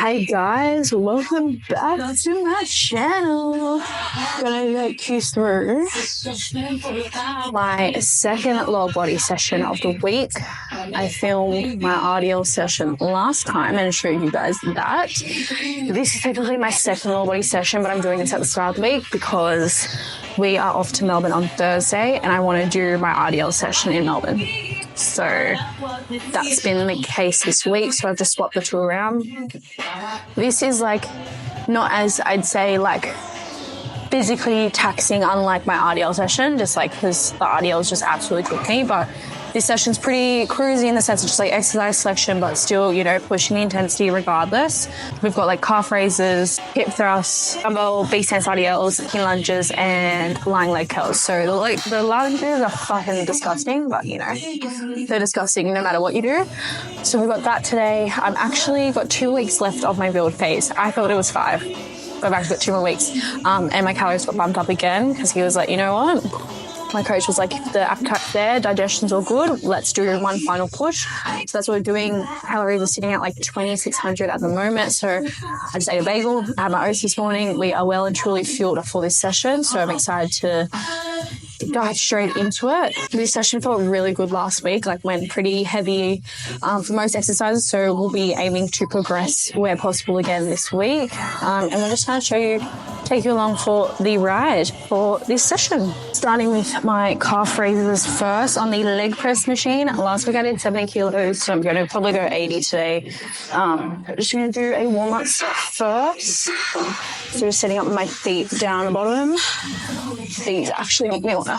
Hey guys, welcome back to my channel. I'm gonna take you through my second lower body session of the week. I filmed my RDL session last time and showed you guys that. This is technically my second lower body session, but I'm doing this at the start of the week because we are off to Melbourne on Thursday and I want to do my RDL session in Melbourne. So that's been the case this week, so I've just swapped the two around. This is like not as I'd say like physically taxing, unlike my RDL session, just like because the RDL is just absolutely cooked me, but this session's pretty cruisy in the sense of just like exercise selection, but still, you know, pushing the intensity regardless. We've got like calf raises, hip thrusts, dumbbell, B-stance RDLs, hip lunges, and lying leg curls. So the lunges are fucking disgusting, but you know, they're disgusting no matter what you do. So we've got that today. I've actually got 2 weeks left of my build phase. I thought it was 5. But I've actually got 2 more weeks. And my calories got bumped up again because he was like, you know what? My coach was like, if the appetite's there, digestion's all good, let's do one final push. So that's what we're doing. Calories are sitting at like 2,600 at the moment. So I just ate a bagel, I had my oats this morning. We are well and truly fueled for this session. So I'm excited to dive straight into it. This session felt really good last week, like went pretty heavy for most exercises. So we'll be aiming to progress where possible again this week. And we're just going to take you along for the ride for this session. Starting with my calf raises first on the leg press machine. Last week I did 70 kilos, so I'm going to probably go 80 today. I'm just going to do a warm-up set first. So just setting up my feet down the bottom. These actually make me want to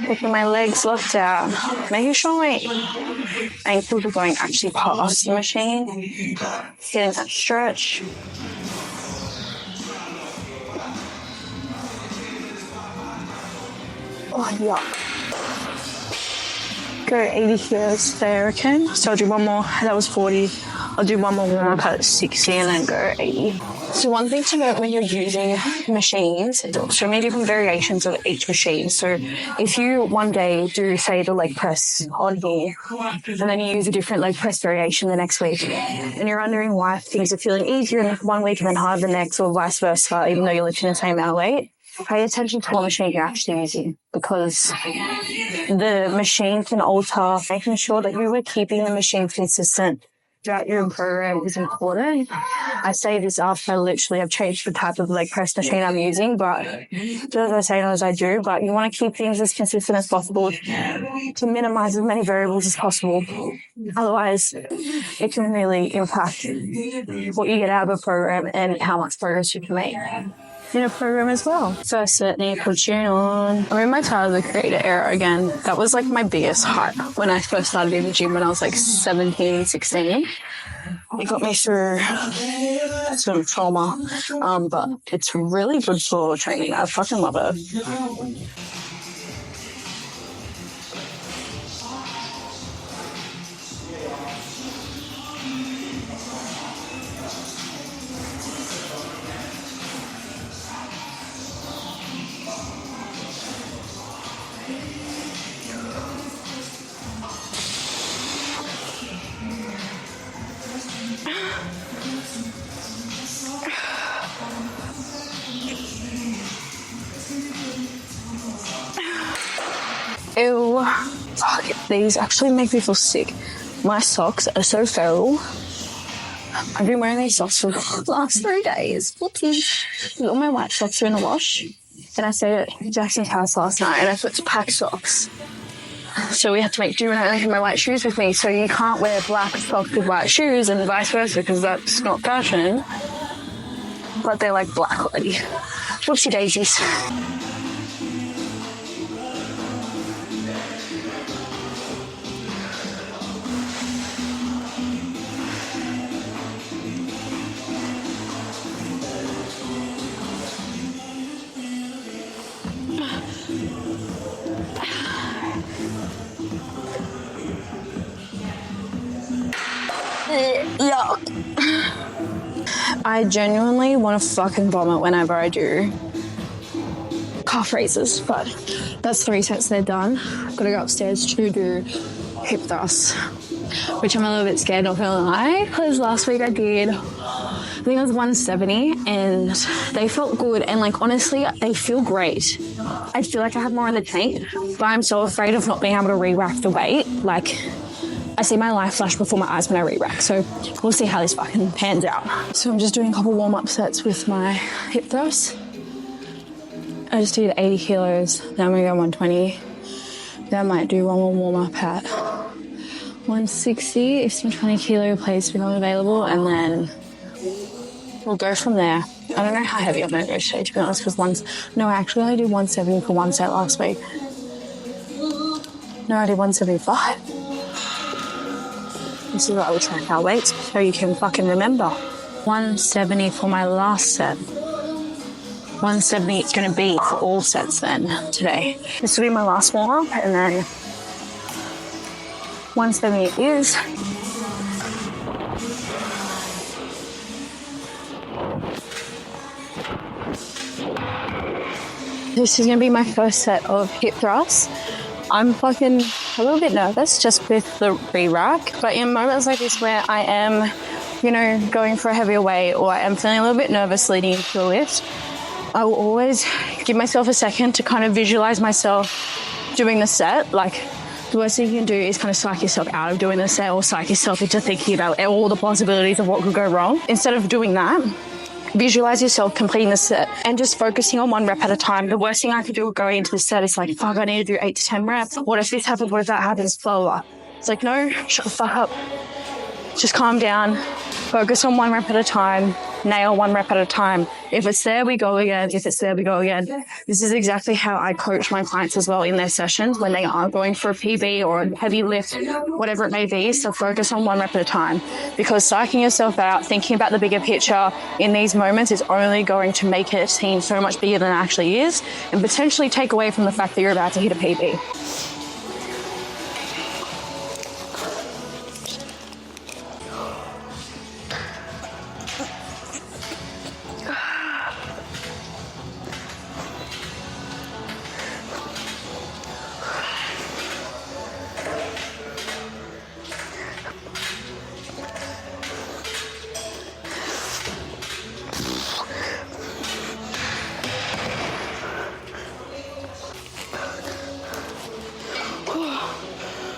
picking my legs locked out, making sure my ankles are going actually past the machine, getting that stretch. Oh, yuck. Go 80 kilos today, I reckon. So I'll do one more. That was 40. I'll do one more warm-up at 60 and then go 80. So one thing to note when you're using machines, there's so many different variations of each machine. So if you one day do, say, the leg press on here, and then you use a different leg press variation the next week, and you're wondering why things are feeling easier in one week and then harder the next, or vice versa, even though you're lifting the same amount of weight, pay attention to what machine you're actually using, because the machine can alter. Making sure that you are keeping the machine consistent throughout your program is important. I say this after I literally have changed the type of leg press machine I'm using, but as I say, as I do, but you want to keep things as consistent as possible to minimize as many variables as possible. Otherwise, it can really impact what you get out of a program and how much progress you can make in a program as well. So I certainly put tune on. I'm in my Tyler the Creator era again. That was like my biggest hype when I first started in the gym when I was like 17, 16. It got me through some trauma, but it's really good for training. I fucking love it. Ew. Fuck, these actually make me feel sick. My socks are so feral. I've been wearing these socks for the last 3 days. Whoopsies. All my white socks are in the wash. And I stayed at Jackson's house last night and I put pack socks. So we had to make do and I only have my white shoes with me. So you can't wear black socks with white shoes and vice versa because that's not fashion. But they're like black already. Whoopsie daisies. Yuck. I genuinely want to fucking vomit whenever I do calf raises, but that's 3 sets, they're done. I've got to go upstairs to do hip thrusts, which I'm a little bit scared, not gonna lie, because last week I did, I think it was 170, and they felt good, and like honestly they feel great. I feel like I have more in the tank, but I'm so afraid of not being able to re-rack the weight. Like, I see my life flash before my eyes when I re-rack, so we'll see how this fucking pans out. So I'm just doing a couple warm-up sets with my hip thrusts. I just did 80 kilos, then I'm gonna go 120. Then I might do one more warm-up at 160 if some 20 kilo plates become available, and then we'll go from there. I don't know how heavy I'm gonna go today, to be honest, because I actually only did 170 for one set last week. No, I did 175. This is what I will track our weights so you can fucking remember. 170 for my last set. 170 it's going to be for all sets then today. This will be my last warm-up, and then 170 it is. This is going to be my first set of hip thrusts. I'm fucking a little bit nervous just with the re-rack, but in moments like this where I am, going for a heavier weight, or I am feeling a little bit nervous leading into the lift, I will always give myself a second to kind of visualize myself doing the set. Like, the worst thing you can do is kind of psych yourself out of doing the set, or psych yourself into thinking about all the possibilities of what could go wrong. Instead of doing that, visualize yourself completing the set and just focusing on one rep at a time. The worst thing I could do going into the set is like, fuck, I need to do 8 to 10 reps. What if this happens? What if that happens? Blah, blah, blah. It's like, no, shut the fuck up. Just calm down, focus on one rep at a time, nail one rep at a time. If it's there, we go again. If it's there, we go again. This is exactly how I coach my clients as well in their sessions when they are going for a PB or a heavy lift, whatever it may be. So focus on one rep at a time, because psyching yourself out, thinking about the bigger picture in these moments is only going to make it seem so much bigger than it actually is, and potentially take away from the fact that you're about to hit a PB.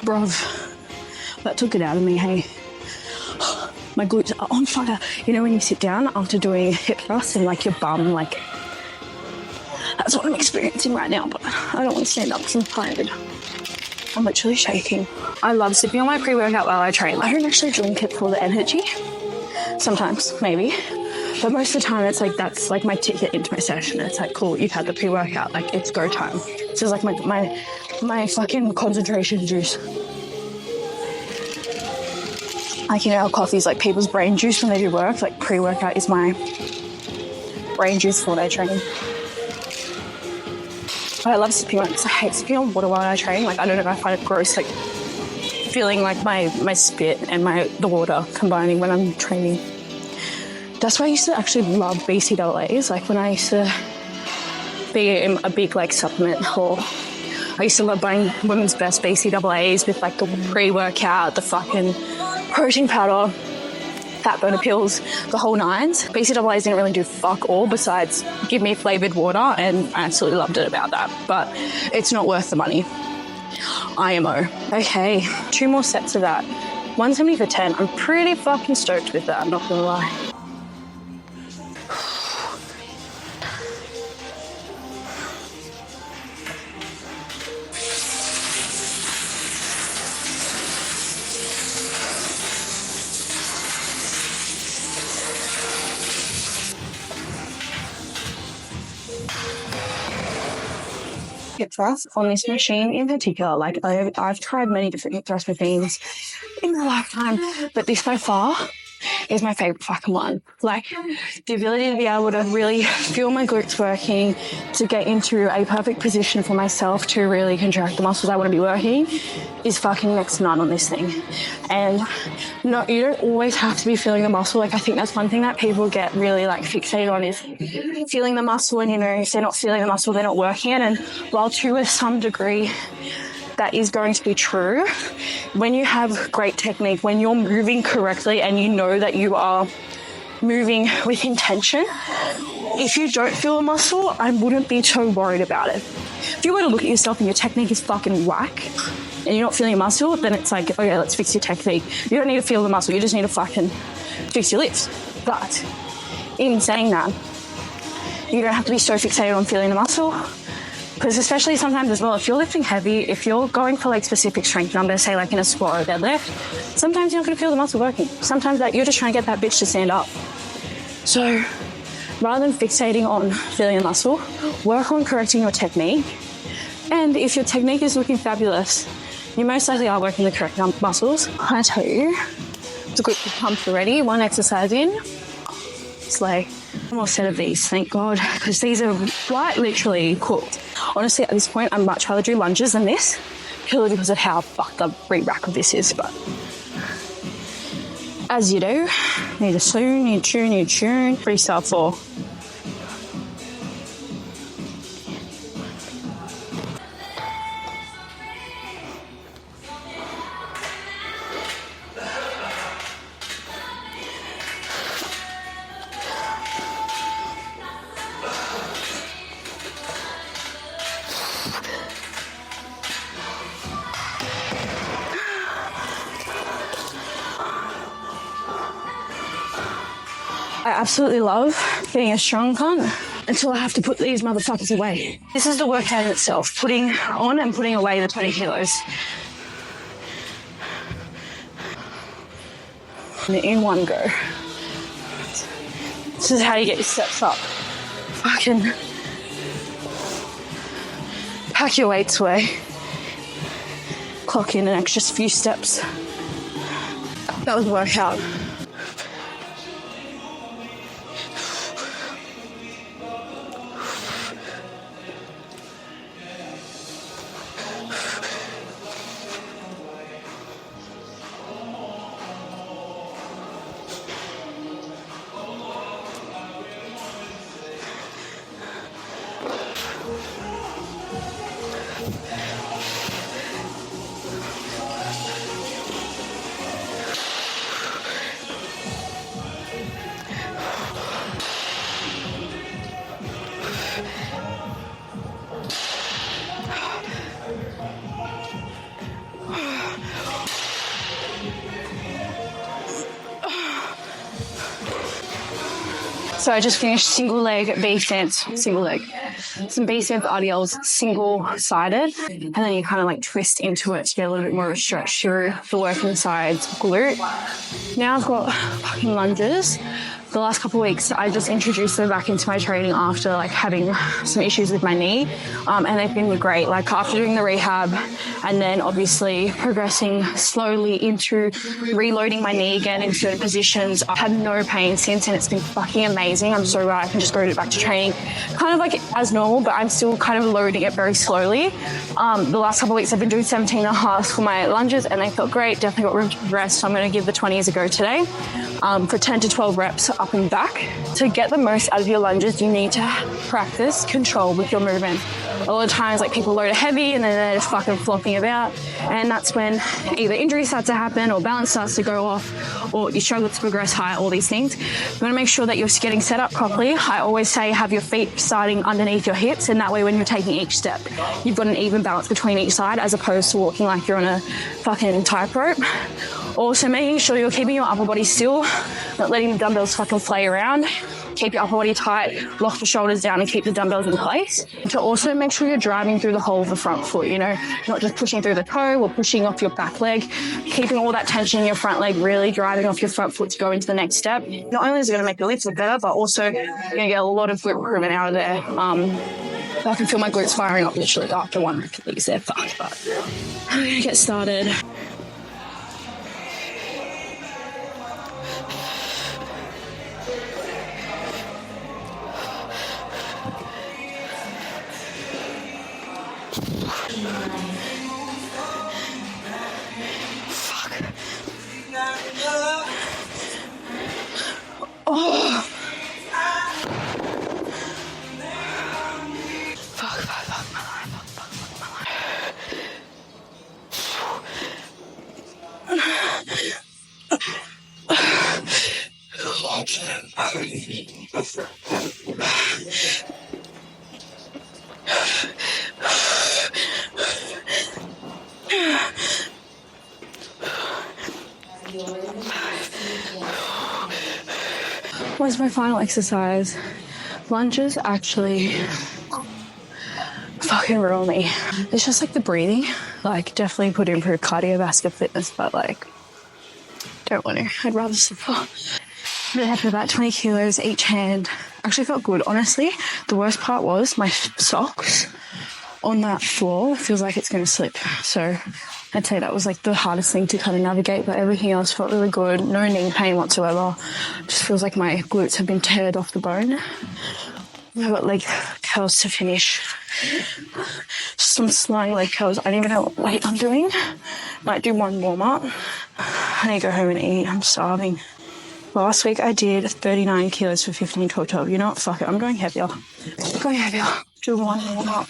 Bruv, that took it out of me, hey. My glutes are on fire. You know when you sit down after doing hip thrusts and like your bum, like, that's what I'm experiencing right now, but I don't want to stand up because I'm tired. I'm literally shaking. I love sipping on my pre-workout while I train. I don't actually drink it for the energy. Sometimes, maybe. But most of the time it's like, that's like my ticket into my session. It's like, cool, you've had the pre-workout, like it's go time. This is like my fucking concentration juice. Like, how coffee's like people's brain juice when they do work. Like, pre-workout is my brain juice for when I train. But I love sipping on it because I hate sipping on water while I train. Like, I don't know, I find it gross, like feeling like my spit and the water combining when I'm training. That's why I used to actually love BCAAs. Like, when I used to be a big like supplement whore, I used to love buying Women's Best BCAAs with like the pre-workout, the fucking protein powder, fat burner pills, the whole nines. BCAAs didn't really do fuck all besides give me flavoured water, and I absolutely loved it about that. But it's not worth the money. IMO. Okay, 2 more sets of that. 170 for 10. I'm pretty fucking stoked with that, I'm not gonna lie. Hip thrust on this machine in particular, like I've tried many different hip thrust machines in my lifetime, but this by far is my favorite fucking one. Like, the ability to be able to really feel my glutes working, to get into a perfect position for myself to really contract the muscles I want to be working is fucking next to none on this thing. And no, you don't always have to be feeling the muscle. Like, I think that's one thing that people get really like fixated on is feeling the muscle, and if they're not feeling the muscle, they're not working it. And while to some degree that is going to be true. When you have great technique, when you're moving correctly and you know that you are moving with intention, if you don't feel a muscle, I wouldn't be so worried about it. If you were to look at yourself and your technique is fucking whack and you're not feeling a muscle, then it's like, okay, let's fix your technique. You don't need to feel the muscle, you just need to fucking fix your lifts. But in saying that, you don't have to be so fixated on feeling the muscle, because especially sometimes as well, if you're lifting heavy, if you're going for like specific strength numbers, say like in a squat or deadlift, sometimes you're not going to feel the muscle working. Sometimes that you're just trying to get that bitch to stand up. So rather than fixating on feeling the muscle, work on correcting your technique. And if your technique is looking fabulous, you most likely are working the correct muscles. I tell you, it's a good pump already. One exercise in, it's like one more set of these, thank God, because these are quite literally cooked. Honestly, at this point, I'd much rather do lunges than this, purely because of how fucked the re-rack of this is. But as you do, need to tune, freestyle 4. I absolutely love being a strong cunt until I have to put these motherfuckers away. This is the workout in itself, putting on and putting away the 20 kilos. In one go. This is how you get your steps up. Fucking pack your weights away. Clock in an extra few steps. That was a workout. So I just finished single leg B stance, single leg. Some B stance RDLs single-sided, and then you kind of like twist into it to get a little bit more of a stretch through the working sides glute. Now I've got fucking lunges. The last couple of weeks, I just introduced them back into my training after like having some issues with my knee, and they've been great. Like after doing the rehab and then obviously progressing slowly into reloading my knee again in certain positions, I've had no pain since, and it's been fucking amazing. I'm so glad I can just go back to training kind of like as normal, but I'm still kind of loading it very slowly. The last couple of weeks I've been doing 17.5 for my lunges and they felt great. Definitely got room to progress, so I'm going to give the 20s a go today. For 10 to 12 reps up and back. To get the most out of your lunges, you need to practice control with your movement. A lot of times, like people load it heavy and then they're just fucking flopping about, and that's when either injuries start to happen or balance starts to go off or you struggle to progress higher, all these things. You want to make sure that you're getting set up properly. I always say have your feet starting underneath your hips, and that way when you're taking each step, you've got an even balance between each side as opposed to walking like you're on a fucking tightrope. Also making sure you're keeping your upper body still, not letting the dumbbells fucking play around. Keep your upper body tight, lock the shoulders down and keep the dumbbells in place. To also make sure you're driving through the whole of the front foot, you know, not just pushing through the toe or pushing off your back leg, keeping all that tension in your front leg, really driving off your front foot to go into the next step. Not only is it going to make your lifts look better, but also you're going to get a lot of glute improvement out of there. I can feel my glutes firing up literally after one rep of these. They're fucked, but I'm going to get started. Oh. Fuck my life. What's my final exercise? Lunges actually fucking ruin me. It's just like the breathing, like definitely could improve cardiovascular fitness, but like don't want to. I'd rather support. I'm gonna have about 20 kilos each hand. Actually felt good, honestly. The worst part was my socks on that floor feels like it's gonna slip. So I'd say that was like the hardest thing to kind of navigate, but everything else felt really good. No knee pain whatsoever. Just feels like my glutes have been teared off the bone. I've got leg curls to finish. Just some sliding leg curls. I don't even know what weight I'm doing. Might do one warm up. I need to go home and eat. I'm starving. Last week I did 39 kilos for 15, 12, 12. You know what? Fuck it. I'm going heavier. Do one warm up.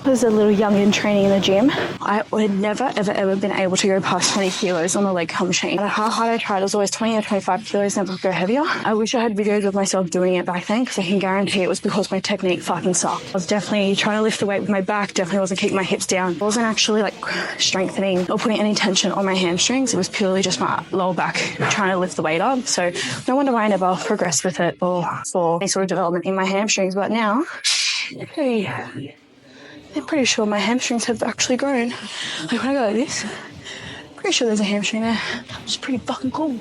As a little youngin training in the gym, I would never ever been able to go past 20 kilos on the leg curl machine. No matter how hard I tried, it was always 20 or 25 kilos, never go heavier. I wish I had videos of myself doing it back then, because I can guarantee it was because my technique fucking sucked. I was definitely trying to lift the weight with my back, definitely wasn't keeping my hips down. I wasn't actually like strengthening or putting any tension on my hamstrings. It was purely just my lower back trying to lift the weight up. So no wonder why I never progressed with it or saw any sort of development in my hamstrings. But now, hey, I'm pretty sure my hamstrings have actually grown. Like when I go like this, pretty sure there's a hamstring there. It's pretty fucking cool.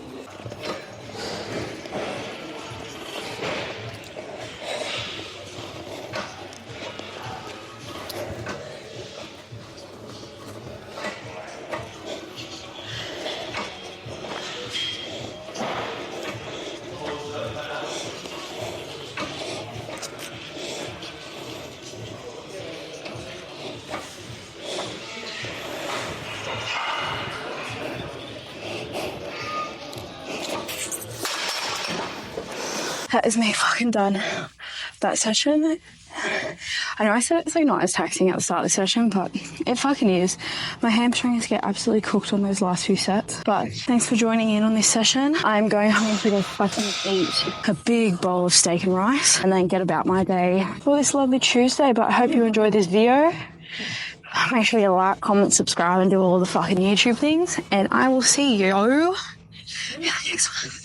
That is me fucking done. That session, I know I said it's like not as taxing at the start of the session, but it fucking is. My hamstrings get absolutely cooked on those last few sets. But thanks for joining in on this session. I'm going home to go fucking eat a big bowl of steak and rice and then get about my day for this lovely Tuesday. But I hope you enjoyed this video. Make sure you like, comment, subscribe, and do all the fucking YouTube things. And I will see you in the next one.